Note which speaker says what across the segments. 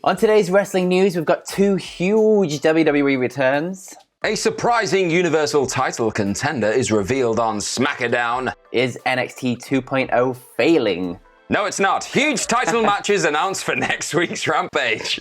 Speaker 1: On today's wrestling news, we've got two huge WWE returns.
Speaker 2: A surprising Universal title contender is revealed on SmackDown.
Speaker 1: Is NXT 2.0 failing?
Speaker 2: No, it's not. Huge title matches announced for next week's Rampage.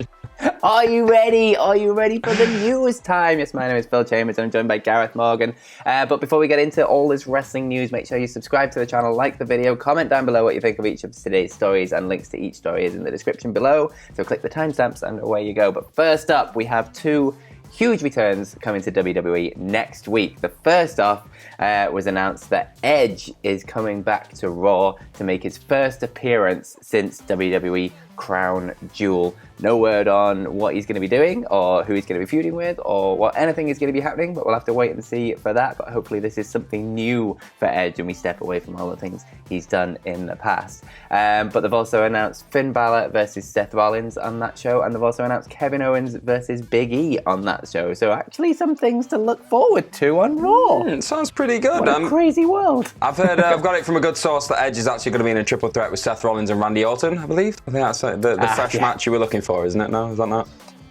Speaker 1: Are you ready? Are you ready for the news time? Yes, my name is Phil Chambers and I'm joined by Gareth Morgan. But before we get into all this wrestling news, make sure you subscribe to the channel, like the video, comment down below what you think of each of today's stories, and links to each story is in the description below. So click the timestamps and away you go. But first up, we have two huge returns coming to WWE next week. The first off was announced that Edge is coming back to Raw to make his first appearance since WWE Crown Jewel. No word on what he's going to be doing or who he's going to be feuding with or what anything is going to be happening, but we'll have to wait and see for that. But hopefully this is something new for Edge and we step away from all the things he's done in the past. But they've also announced Finn Balor versus Seth Rollins on that show, and they've also announced Kevin Owens versus Big E on that show. So actually some things to look forward to on Raw.
Speaker 2: It sounds pretty good.
Speaker 1: What a crazy world.
Speaker 2: I've heard, I've got it from a good source that Edge is actually going to be in a triple threat with Seth Rollins and Randy Orton, I believe. I think that's the fresh match you were looking for, isn't it? No, is that not?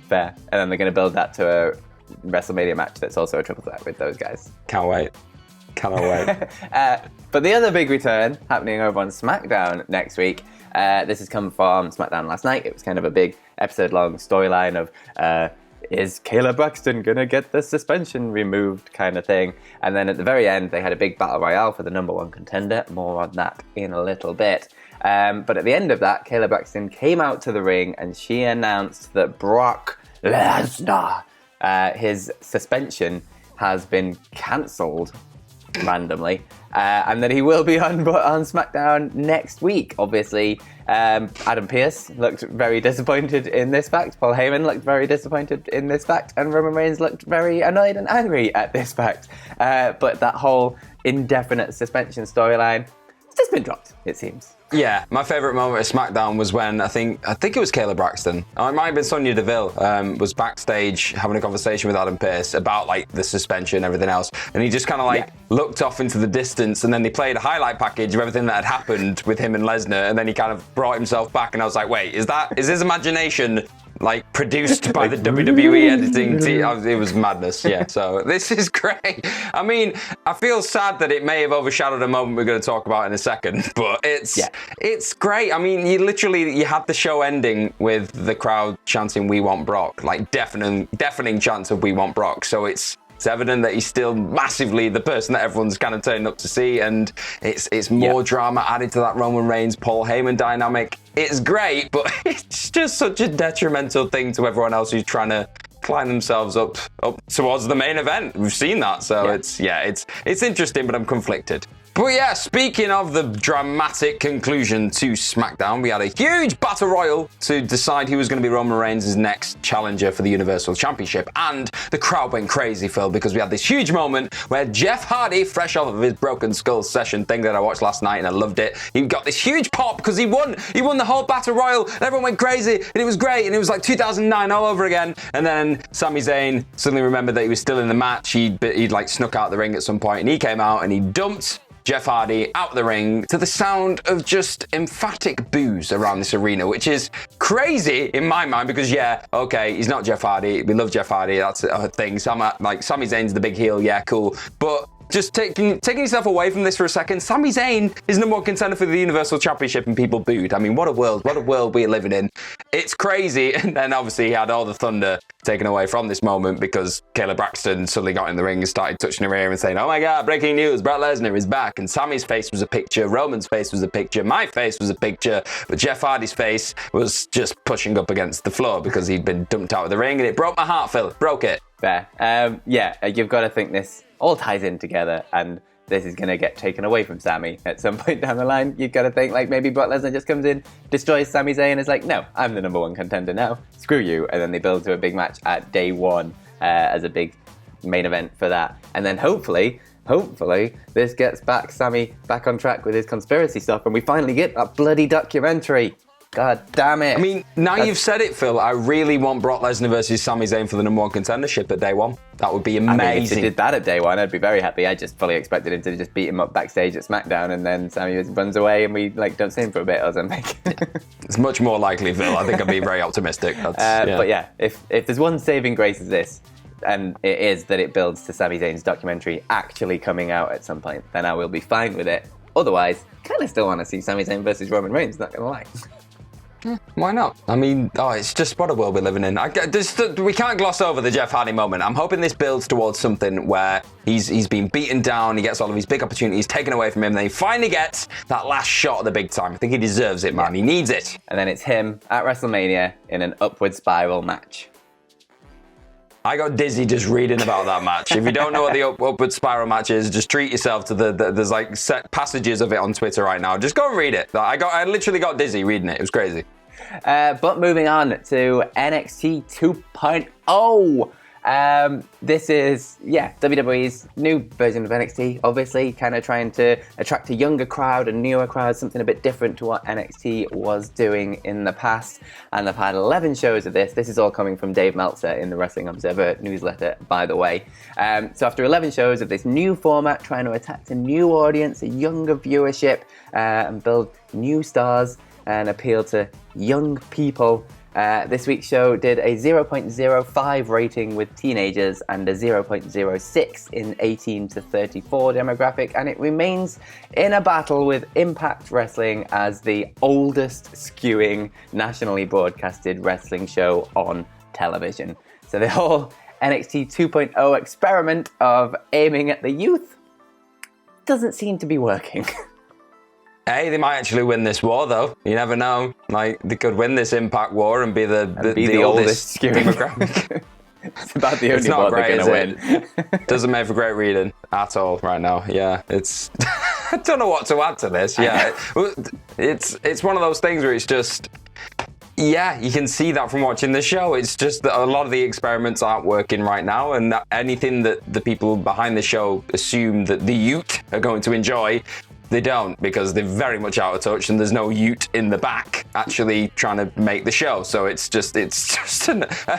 Speaker 1: Fair. And then they're going to build that to a WrestleMania match that's also a triple threat with those guys.
Speaker 2: Can't wait. Cannot wait.
Speaker 1: But the other big return happening over on SmackDown next week, this has come from SmackDown last night. It was kind of a big episode-long storyline of is Kayla Braxton going to get the suspension removed kind of thing. And then at the very end, they had a big battle royale for the number one contender. More on that in a little bit. But at the end of that, Kayla Braxton came out to the ring and she announced that Brock Lesnar, his suspension has been cancelled randomly, and that he will be on SmackDown next week. Obviously, Adam Pearce looked very disappointed in this fact. Paul Heyman looked very disappointed in this fact, and Roman Reigns looked very annoyed and angry at this fact. But that whole indefinite suspension storyline has just been dropped, it seems.
Speaker 2: Yeah, my favourite moment of SmackDown was when I think it was Kayla Braxton. It might have been Sonya Deville. Was backstage having a conversation with Adam Pearce about like the suspension and everything else, and he just kind of looked off into the distance, and then they played a highlight package of everything that had happened with him and Lesnar, and then he kind of brought himself back, and I was like, wait, is his imagination like produced by the WWE editing team? It was madness. Yeah, so this is great. I mean, I feel sad that it may have overshadowed a moment we're going to talk about in a second, but it's great. I mean, you had the show ending with the crowd chanting "We want Brock," like deafening chants of "We want Brock." So it's evident that he's still massively the person that everyone's kind of turning up to see, and it's more drama added to that Roman Reigns Paul Heyman dynamic. It's great, but it's just such a detrimental thing to everyone else who's trying to climb themselves up towards the main event. We've seen that, so it's interesting, but I'm conflicted. But yeah, speaking of the dramatic conclusion to SmackDown, we had a huge battle royal to decide who was going to be Roman Reigns' next challenger for the Universal Championship. And the crowd went crazy, Phil, because we had this huge moment where Jeff Hardy, fresh off of his Broken Skull session thing that I watched last night and I loved it, he got this huge pop because he won the whole battle royal and everyone went crazy and it was great and it was like 2009 all over again. And then Sami Zayn suddenly remembered that he was still in the match. He'd like snuck out the ring at some point and he came out and he dumped Jeff Hardy out the ring to the sound of just emphatic boos around this arena, which is crazy in my mind because, he's not Jeff Hardy. We love Jeff Hardy. That's a thing. Sami Zayn's the big heel. Yeah, cool. But just taking yourself away from this for a second, Sami Zayn is number one contender for the Universal Championship and people booed. I mean, what a world we're living in. It's crazy. And then obviously he had all the thunder taken away from this moment because Kayla Braxton suddenly got in the ring and started touching her ear and saying, oh my God, breaking news, Brock Lesnar is back. And Sami's face was a picture, Roman's face was a picture, my face was a picture, but Jeff Hardy's face was just pushing up against the floor because he'd been dumped out of the ring and it broke my heart, Phil. Broke it.
Speaker 1: Fair. You've got to think this all ties in together and this is going to get taken away from Sami at some point down the line. You've got to think like maybe Brock Lesnar just comes in, destroys Sami Zayn and is like, no, I'm the number one contender now. Screw you. And then they build to a big match at day one as a big main event for that. And then hopefully this gets Sami back on track with his conspiracy stuff and we finally get that bloody documentary. God damn it.
Speaker 2: I mean, now you've said it, Phil, I really want Brock Lesnar versus Sami Zayn for the #1 contendership at day one. That would be amazing.
Speaker 1: I mean, if they did that at day one, I'd be very happy. I just fully expected him to just beat him up backstage at SmackDown, and then Sami runs away and we don't see him for a bit or something.
Speaker 2: It's much more likely, Phil. I think I'd be very optimistic.
Speaker 1: But yeah, if there's one saving grace of this, and it is that it builds to Sami Zayn's documentary actually coming out at some point, then I will be fine with it. Otherwise, kind of still want to see Sami Zayn versus Roman Reigns, not going to lie.
Speaker 2: Why not? I mean, it's just what a world we're living in. We can't gloss over the Jeff Hardy moment. I'm hoping this builds towards something where he's been beaten down, he gets all of his big opportunities taken away from him, and then he finally gets that last shot at the big time. I think he deserves it, man. Yeah. He needs it.
Speaker 1: And then it's him at WrestleMania in an upward spiral match.
Speaker 2: I got dizzy just reading about that match. If you don't know what the upward spiral match is, just treat yourself to there's like set passages of it on Twitter right now. Just go and read it. I literally got dizzy reading it. It was crazy.
Speaker 1: But moving on to NXT 2.0. This is, WWE's new version of NXT, obviously, kind of trying to attract a younger crowd, a newer crowd, something a bit different to what NXT was doing in the past. And they've had 11 shows of this. This is all coming from Dave Meltzer in the Wrestling Observer newsletter, by the way. So after 11 shows of this new format, trying to attract a new audience, a younger viewership, and build new stars and appeal to young people, this week's show did a 0.05 rating with teenagers and a 0.06 in 18 to 34 demographic, and it remains in a battle with Impact Wrestling as the oldest skewing nationally broadcasted wrestling show on television. So the whole NXT 2.0 experiment of aiming at the youth doesn't seem to be working.
Speaker 2: Hey, they might actually win this war, though. You never know. Like, they could win this Impact War and be the oldest demographic.
Speaker 1: It's about the only war they're going to win.
Speaker 2: Doesn't make for great reading at all right now. Yeah, it's... I don't know what to add to this. Yeah, it's one of those things where it's just... Yeah, you can see that from watching the show. It's just that a lot of the experiments aren't working right now, and anything that the people behind the show assume that the youth are going to enjoy, they don't, because they're very much out of touch and there's no ute in the back actually trying to make the show. So it's just a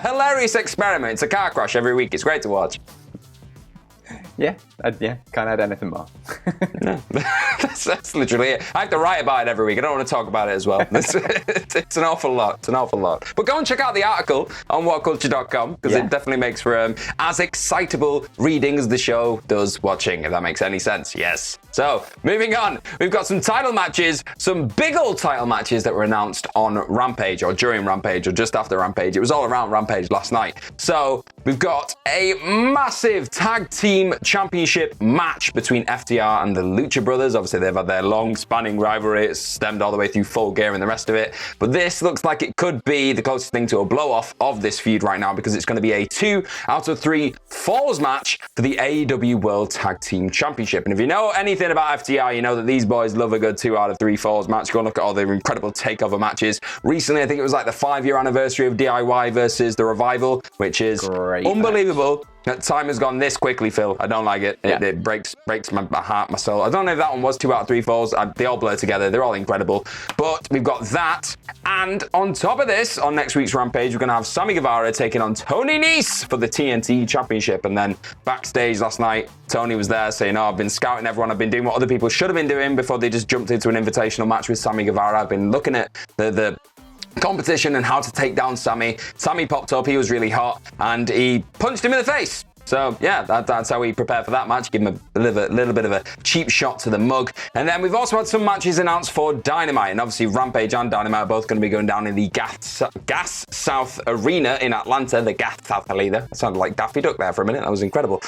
Speaker 2: hilarious experiment. It's a car crash every week. It's great to watch.
Speaker 1: Yeah, can't add anything more.
Speaker 2: No, that's literally it. I have to write about it every week. I don't want to talk about it as well. It's an awful lot. It's an awful lot. But go and check out the article on WhatCulture.com, because it definitely makes for as excitable reading as the show does watching, if that makes any sense. Yes. So, moving on, we've got some title matches, some big old title matches that were announced on Rampage, or during Rampage, or just after Rampage. It was all around Rampage last night. So, we've got a massive tag team championship match between FTR and the Lucha Brothers. Obviously, they've had their long-spanning rivalry. It's stemmed all the way through Full Gear and the rest of it. But this looks like it could be the closest thing to a blow-off of this feud right now, because it's going to be a 2 out of 3 falls match for the AEW World Tag Team Championship. And if you know anything about FTR, you know that these boys love a good 2 out of 3 falls match. Go and look at all their incredible takeover matches. Recently, I think it was like the 5-year anniversary of DIY versus The Revival, which is unbelievable. That time has gone this quickly, Phil. I don't like it. It breaks my heart, my soul. I don't know if that one was 2 out of 3 falls. They all blur together. They're all incredible. But we've got that. And on top of this, on next week's Rampage, we're going to have Sammy Guevara taking on Tony Nese for the TNT Championship. And then backstage last night, Tony was there saying, I've been scouting everyone. I've been doing what other people should have been doing before they just jumped into an invitational match with Sammy Guevara. I've been looking at the competition and how to take down Sammy. Sammy popped up, he was really hot, and he punched him in the face. So, yeah, that's how we prepare for that match. Give him a little bit of a cheap shot to the mug. And then we've also had some matches announced for Dynamite. And obviously, Rampage and Dynamite are both going to be going down in the Gas South Arena in Atlanta. The Gas South Arena. That sounded like Daffy Duck there for a minute. That was incredible.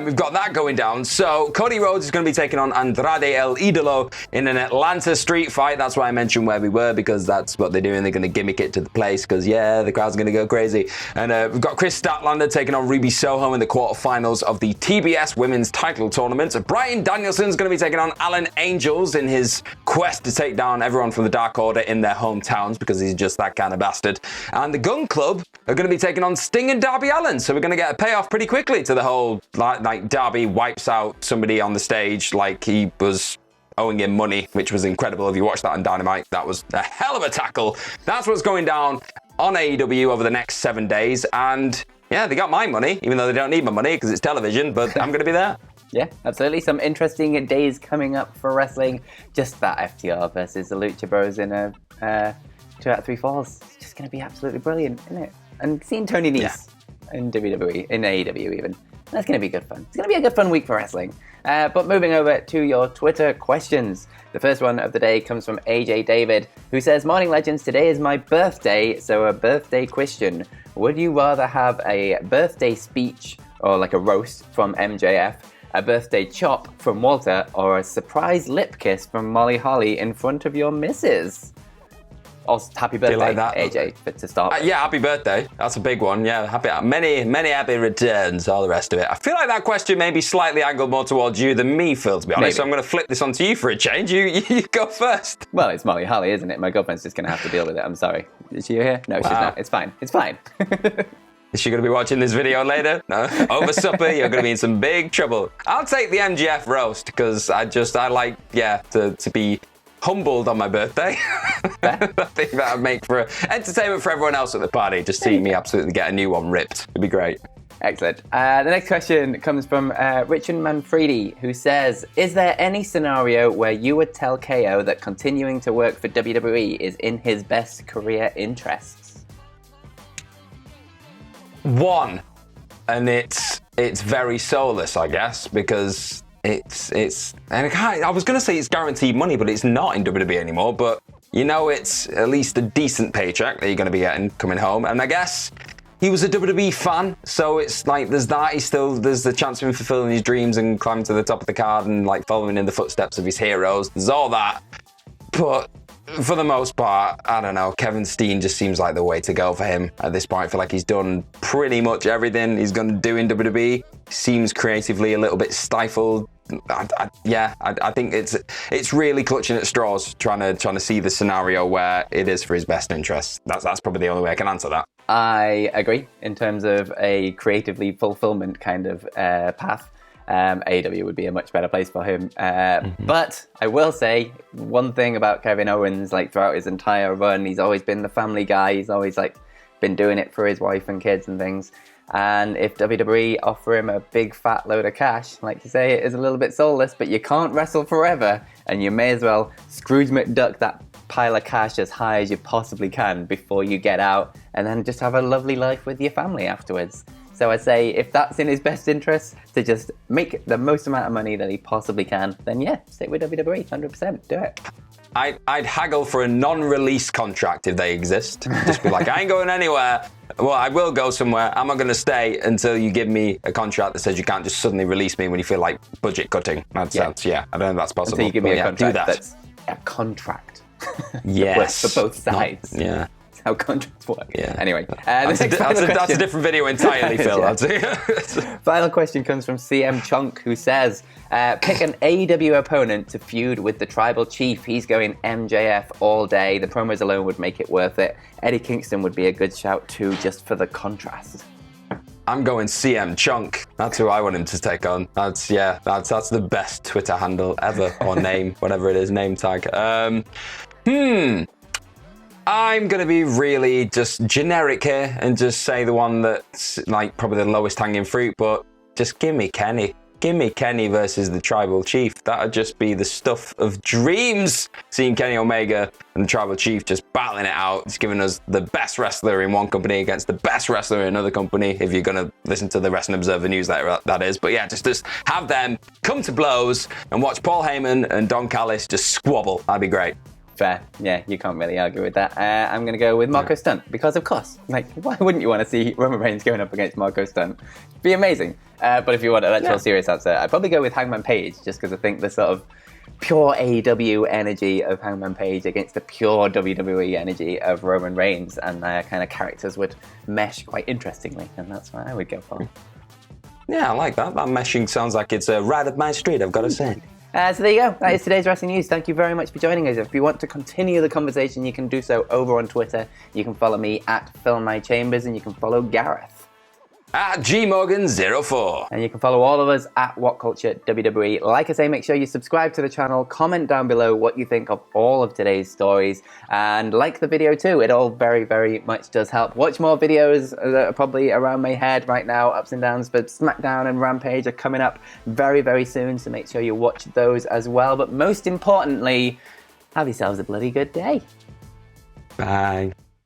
Speaker 2: We've got that going down. So, Cody Rhodes is going to be taking on Andrade El Idolo in an Atlanta street fight. That's why I mentioned where we were, because that's what they're doing. They're going to gimmick it to the place, because, the crowd's going to go crazy. And we've got Chris Statlander taking on Ruby Soho in the quarterfinals of the TBS Women's Title Tournament. Bryan Danielson's going to be taking on Alan Angels in his quest to take down everyone from the Dark Order in their hometowns, because he's just that kind of bastard. And the Gun Club are going to be taking on Sting and Darby Allin. So we're going to get a payoff pretty quickly to the whole, like Darby wipes out somebody on the stage like he was owing him money, which was incredible. If you watched that on Dynamite, that was a hell of a tackle. That's what's going down on AEW over the next 7 days. And yeah, they got my money, even though they don't need my money because it's television, but I'm going to be there.
Speaker 1: Yeah, absolutely. Some interesting days coming up for wrestling. Just that FTR versus the Lucha Bros in a 2 out of 3 falls. It's just going to be absolutely brilliant, isn't it? And seeing Tony Nese in WWE, in AEW even, that's going to be good fun. It's going to be a good fun week for wrestling. But moving over to your Twitter questions. The first one of the day comes from AJ David, who says, Morning Legends, today is my birthday, so a birthday question. Would you rather have a birthday speech, or like a roast from MJF, a birthday chop from Walter, or a surprise lip kiss from Molly Holly in front of your missus? Also, happy birthday, like that, AJ, but to start with.
Speaker 2: Yeah, happy birthday. That's a big one. Yeah, many happy returns, all the rest of it. I feel like that question may be slightly angled more towards you than me, Phil, to be honest. Maybe. So I'm going to flip this onto you for a change. You go first.
Speaker 1: Well, it's Molly Holly, isn't it? My girlfriend's just going to have to deal with it. I'm sorry. Is she here? No, she's not. It's fine. It's fine.
Speaker 2: Is she going to be watching this video later? No? Over supper, you're going to be in some big trouble. I'll take the MGF roast because I like, to be humbled on my birthday. I think that would make for entertainment for everyone else at the party. Just seeing me absolutely get a new one ripped. It'd be great.
Speaker 1: Excellent. The next question comes from Richard Manfredi, who says, is there any scenario where you would tell KO that continuing to work for WWE is in his best career interests?
Speaker 2: One, and it's very soulless, I guess, because it's and I was going to say it's guaranteed money, but it's not in WWE anymore. But it's at least a decent paycheck that you're going to be getting coming home. And I guess he was a WWE fan, so it's like there's that. There's the chance of him fulfilling his dreams and climbing to the top of the card and like following in the footsteps of his heroes. There's all that, but for the most part, I don't know. Kevin Steen just seems like the way to go for him at this point. I feel like he's done pretty much everything he's going to do in WWE. Seems creatively a little bit stifled. I think it's really clutching at straws, trying to see the scenario where it is for his best interests. That's probably the only way I can answer that.
Speaker 1: I agree in terms of a creatively fulfillment kind of path. AEW would be a much better place for him. But I will say one thing about Kevin Owens, like throughout his entire run, he's always been the family guy. He's always like been doing it for his wife and kids and things. And if WWE offer him a big fat load of cash, like you say, it is a little bit soulless, but you can't wrestle forever, and you may as well Scrooge McDuck that pile of cash as high as you possibly can before you get out, and then just have a lovely life with your family afterwards. So I'd say if that's in his best interest to just make the most amount of money that he possibly can, then yeah, stick with WWE, 100%, do it.
Speaker 2: I'd haggle for a non-release contract if they exist. Just be like, I ain't going anywhere. Well, I will go somewhere. I'm not going to stay until you give me a contract that says you can't just suddenly release me when you feel like budget cutting. I don't know if that's possible.
Speaker 1: Until you give me a contract that's a contract.
Speaker 2: Yes.
Speaker 1: For both sides.
Speaker 2: Yeah.
Speaker 1: How contracts work.
Speaker 2: Yeah.
Speaker 1: Anyway,
Speaker 2: that's a different video entirely, Phil.
Speaker 1: Final question comes from CM Chunk, who says, pick an AEW opponent to feud with the Tribal Chief. He's going MJF all day. The promos alone would make it worth it. Eddie Kingston would be a good shout too, just for the contrast.
Speaker 2: I'm going CM Chunk. That's who I want him to take on. That's the best Twitter handle ever, or name, whatever it is, name tag. I'm going to be really just generic here and just say the one that's like probably the lowest hanging fruit, but just give me Kenny. Give me Kenny versus the Tribal Chief. That would just be the stuff of dreams. Seeing Kenny Omega and the Tribal Chief just battling it out. It's giving us the best wrestler in one company against the best wrestler in another company. If you're going to listen to the Wrestling Observer newsletter, that is. But yeah, just have them come to blows and watch Paul Heyman and Don Callis just squabble. That'd be great.
Speaker 1: Fair. Yeah, you can't really argue with that. I'm going to go with Marco Stunt because, of course, like, why wouldn't you want to see Roman Reigns going up against Marco Stunt? It'd be amazing. But if you want an actual serious answer, I'd probably go with Hangman Page just because I think the sort of pure AEW energy of Hangman Page against the pure WWE energy of Roman Reigns and their kind of characters would mesh quite interestingly, and that's what I would go for.
Speaker 2: Yeah, I like that. That meshing sounds like it's right up my street, I've got to say.
Speaker 1: So there you go. That is today's wrestling news. Thank you very much for joining us. If you want to continue the conversation, you can do so over on Twitter. You can follow me at PhilMyChambers, and you can follow Gareth.
Speaker 2: at gmorgan04.
Speaker 1: And you can follow all of us at WhatCulture WWE. Like I say, make sure you subscribe to the channel, comment down below what you think of all of today's stories, and like the video too. It all very, very much does help. Watch more videos that are probably around my head right now, ups and downs, but SmackDown and Rampage are coming up very, very soon, so make sure you watch those as well. But most importantly, have yourselves a bloody good day.
Speaker 2: Bye.